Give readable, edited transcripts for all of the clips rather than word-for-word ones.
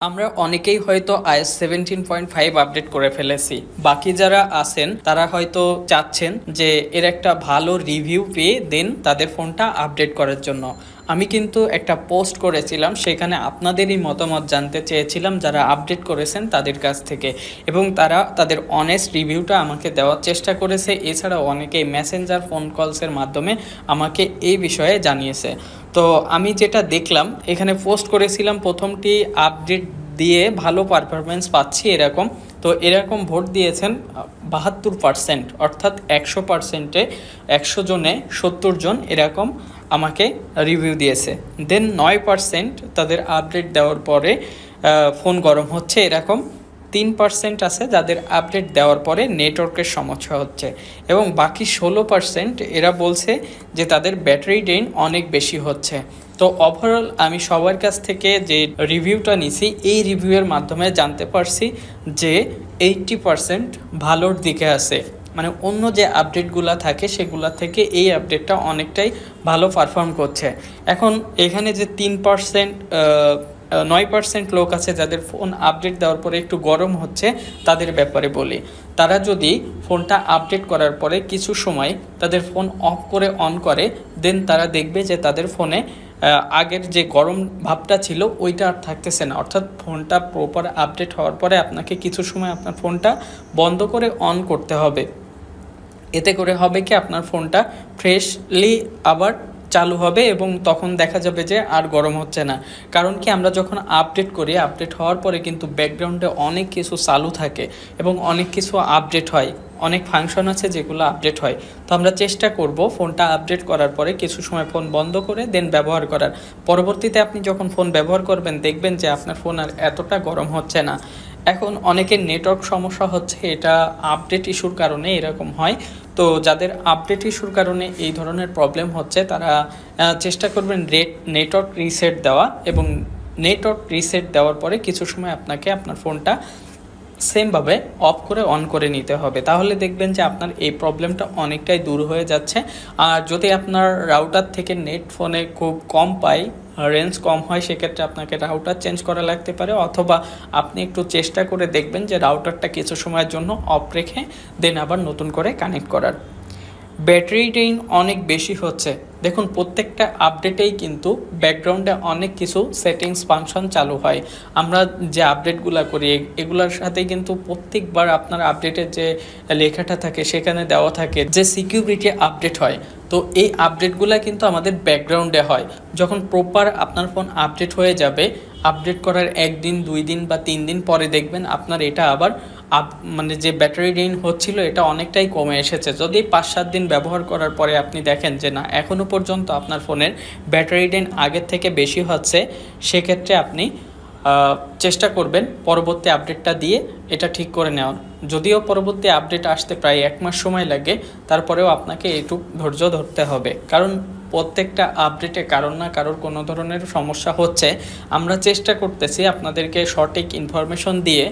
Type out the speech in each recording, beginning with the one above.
আমরা অনেকেই হয়তো iOS 17.5 আপডেট করে ফেলেছি। বাকি যারা আছেন তারা হয়তো চাচ্ছেন যে এর একটা ভালো রিভিউ পেয়ে দেন তাদের ফোনটা আপডেট করার জন্য। আমি কিন্তু একটা পোস্ট করেছিলাম, সেখানে আপনাদেরই মতামত জানতে চেয়েছিলাম যারা আপডেট করেছেন তাদের কাছ থেকে, এবং তারা তাদের অনেস্ট রিভিউটা আমাকে দেওয়ার চেষ্টা করেছে। এছাড়াও অনেকেই মেসেঞ্জার ফোন কলসের মাধ্যমে আমাকে এই বিষয়ে জানিয়েছে। তো আমি যেটা দেখলাম, এখানে পোস্ট করেছিলাম প্রথমটি আপডেট দিয়ে ভালো পারফরমেন্স পাচ্ছি এরকম। তো এরকম ভোট দিয়েছেন 72%, অর্থাৎ 100%-এ 100 জনে 70 জন এরকম আমাকে রিভিউ দিয়েছে। দেন 9% তাদের আপডেট দেওয়ার পরে ফোন গরম হচ্ছে এরকম। 3% আছে যাদের আপডেট দেওয়ার পরে নেটওয়ার্কের সমস্যা হচ্ছে, এবং বাকি 16% এরা বলছে যে তাদের ব্যাটারি ড্রেন অনেক বেশি হচ্ছে। তো ওভারঅল আমি সবার কাছ থেকে যে রিভিউটা নিছি, এই রিভিউয়ের মাধ্যমে জানতে পারছি যে 80% ভালোর দিকে আছে। মানে অন্য যে আপডেটগুলো থাকে সেগুলো থেকে এই আপডেটটা অনেকটাই ভালো পারফর্ম করছে। এখন এখানে যে 9% লোক আছে যাদের ফোন আপডেট দেওয়ার পরে একটু গরম হচ্ছে, তাদের ব্যাপারে বলি। তারা যদি ফোনটা আপডেট করার পরে কিছু সময় তাদের ফোন অফ করে অন করে, দেন তারা দেখবে যে তাদের ফোনে আগের যে গরম ভাবটা ছিল ওইটা আর থাকতেছে না। অর্থাৎ ফোনটা প্রপার আপডেট হওয়ার পরে আপনাকে কিছু সময় আপনার ফোনটা বন্ধ করে অন করতে হবে। এতে করে হবে কি, আপনার ফোনটা ফ্রেশলি আবার চালু হবে এবং তখন দেখা যাবে যে আর গরম হচ্ছে না। কারণ কি, আমরা যখন আপডেট করি, আপডেট হওয়ার পরে কিন্তু ব্যাকগ্রাউন্ডে অনেক কিছু চালু থাকে এবং অনেক কিছু আপডেট হয়, অনেক ফাংশন আছে যেগুলো আপডেট হয়। তো আমরা চেষ্টা করব ফোনটা আপডেট করার পরে কিছু সময় ফোন বন্ধ করে দেন ব্যবহার করার। পরবর্তীতে আপনি যখন ফোন ব্যবহার করবেন দেখবেন যে আপনার ফোন আর এতটা গরম হচ্ছে না। এখন অনেকের নেটওয়ার্ক সমস্যা হচ্ছে, এটা আপডেট ইস্যুর কারণে এরকম হয়। তো যাদের আপডেট ইস্যুর কারণে এই ধরনের প্রবলেম হচ্ছে তারা চেষ্টা করবেন নেটওয়ার্ক রিসেট দেওয়া, এবং নেটওয়ার্ক রিসেট দেওয়ার পরে কিছু সময় আপনাকে আপনার ফোনটা সেমভাবে অফ করে অন করে নিতে হবে। তাহলে দেখবেন যে আপনার এই প্রবলেমটা অনেকটাই দূর হয়ে যাচ্ছে। আর যদি আপনার রাউটার থেকে নেট ফোনে খুব কম পায়, রেঞ্জ কম হয়, সেক্ষেত্রে আপনাকে রাউটার চেঞ্জ করা লাগতে পারে, অথবা আপনি একটু চেষ্টা করে দেখবেন যে রাউটারটা কিছু সময়ের জন্য অফ রেখে দেন আবার নতুন করে কানেক্ট করার। ব্যাটারি ড্রেন অনেক বেশি হচ্ছে। দেখুন, প্রত্যেকটা আপডেটেই কিন্তু ব্যাকগ্রাউন্ডে অনেক কিছু সেটিংস ফাংশন চালু হয়। আমরা যে আপডেটগুলো করি এগুলোর সাথে কিন্তু প্রত্যেকবার আপনার আপডেটের যে লেখাটা থাকে সেখানে দেওয়া থাকে যে সিকিউরিটি আপডেট হয়। তো এই আপডেটগুলো কিন্তু আমাদের ব্যাকগ্রাউন্ডে হয়। যখন প্রপার আপনার ফোন আপডেট হয়ে যাবে, আপডেট করার 1 দিন 2 দিন বা 3 দিন পরে দেখবেন আপনার এটা আবার মানে যে ব্যাটারি ড্রেন হচ্ছিল এটা অনেকটাই কমে এসেছে। যদি 5-7 দিন ব্যবহার করার পরে আপনি দেখেন যে না, এখনও পর্যন্ত আপনার ফোনের ব্যাটারি ড্রেন আগের থেকে বেশি হচ্ছে, সেক্ষেত্রে আপনি চেষ্টা করবেন পরবর্তী আপডেটটা দিয়ে এটা ঠিক করে নেওয়ার। যদিও পরবর্তী আপডেট আসতে প্রায় 1 মাস সময় লাগে, তারপরেও আপনাকে এইটুকু ধৈর্য ধরতে হবে। কারণ প্রত্যেকটা আপডেটে কারোর না কারোর কোনো ধরনের সমস্যা হচ্ছে। আমরা চেষ্টা করতেছি আপনাদেরকে সঠিক ইনফরমেশন দিয়ে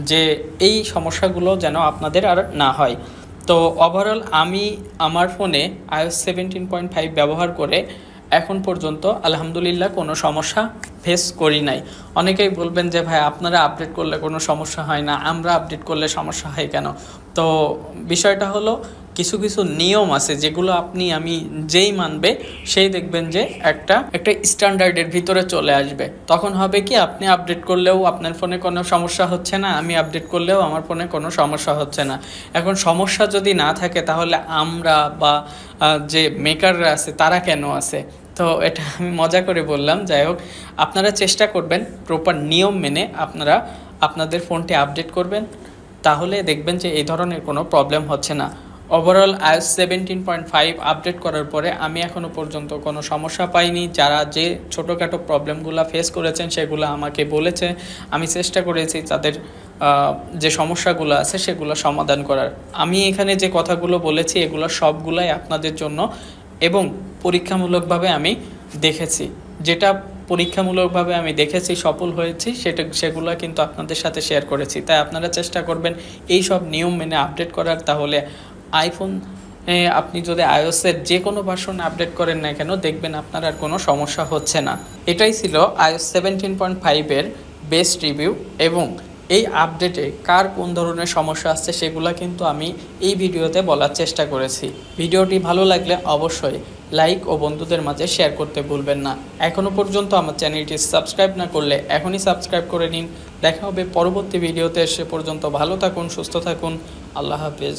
যে এই সমস্যাগুলো যেন আপনাদের আর না হয়। তো ওভারঅল আমি আমার ফোনে iOS 17.5 ব্যবহার করে এখন পর্যন্ত আলহামদুলিল্লাহ কোনো সমস্যা ফেস করি নাই। অনেকেই বলবেন যে ভাই আপনারা আপডেট করলে কোনো সমস্যা হয় না, আমরা আপডেট করলে সমস্যা হয় কেন? তো বিষয়টা হলো, কিছু কিছু নিয়ম আছে যেগুলো আমি যেই মানবে সেই দেখবেন যে একটা স্ট্যান্ডার্ডের ভিতরে চলে আসবে। তখন হবে কি, আপনি আপডেট করলেও আপনার ফোনে কোনো সমস্যা হচ্ছে না, আমি আপডেট করলেও আমার ফোনে কোনো সমস্যা হচ্ছে না। এখন সমস্যা যদি না থাকে তাহলে আমরা বা যে মেকাররা আছে তারা কেন আছে? তো এটা আমি মজা করে বললাম। যাই হোক, আপনারা চেষ্টা করবেন প্রপার নিয়ম মেনে আপনারা আপনাদের ফোনটি আপডেট করবেন, তাহলে দেখবেন যে এই ধরনের কোনো প্রবলেম হচ্ছে না। ওভারঅল iOS 17.5 আপডেট করার পরে আমি এখনও পর্যন্ত কোনো সমস্যা পাইনি। যারা যে ছোটোখাটো প্রবলেমগুলো ফেস করেছেন সেগুলো আমাকে বলেছে, আমি চেষ্টা করেছি তাদের যে সমস্যাগুলো আছে সেগুলো সমাধান করার। আমি এখানে যে কথাগুলো বলেছি এগুলো সবগুলাই আপনাদের জন্য, এবং পরীক্ষামূলকভাবে আমি দেখেছি। যেটা পরীক্ষামূলকভাবে আমি দেখেছি, সফল হয়েছি, সেগুলো কিন্তু আপনাদের সাথে শেয়ার করেছি। তাই আপনারা চেষ্টা করবেন এই সব নিয়ম মেনে আপডেট করার। তাহলে আইফোন আপনি যদি iOS-এর যে কোনো ভার্সন আপডেট করেন না কেন, দেখবেন আপনার আর কোনো সমস্যা হচ্ছে না। এটাই ছিল iOS 17.5-এর বেস্ট রিভিউ এবং এই আপডেটে কার কোন ধরনের সমস্যা আসছে সেগুলো কিন্তু আমি এই ভিডিওতে বলার চেষ্টা করেছি। ভিডিওটি ভালো লাগলে অবশ্যই লাইক ও বন্ধুদের মাঝে শেয়ার করতে ভুলবেন না। এখনও পর্যন্ত আমার চ্যানেলটি সাবস্ক্রাইব না করলে এখনই সাবস্ক্রাইব করে নিন। দেখা হবে পরবর্তী ভিডিওতে। সে পর্যন্ত ভালো থাকুন, সুস্থ থাকুন। আল্লাহ হাফেজ।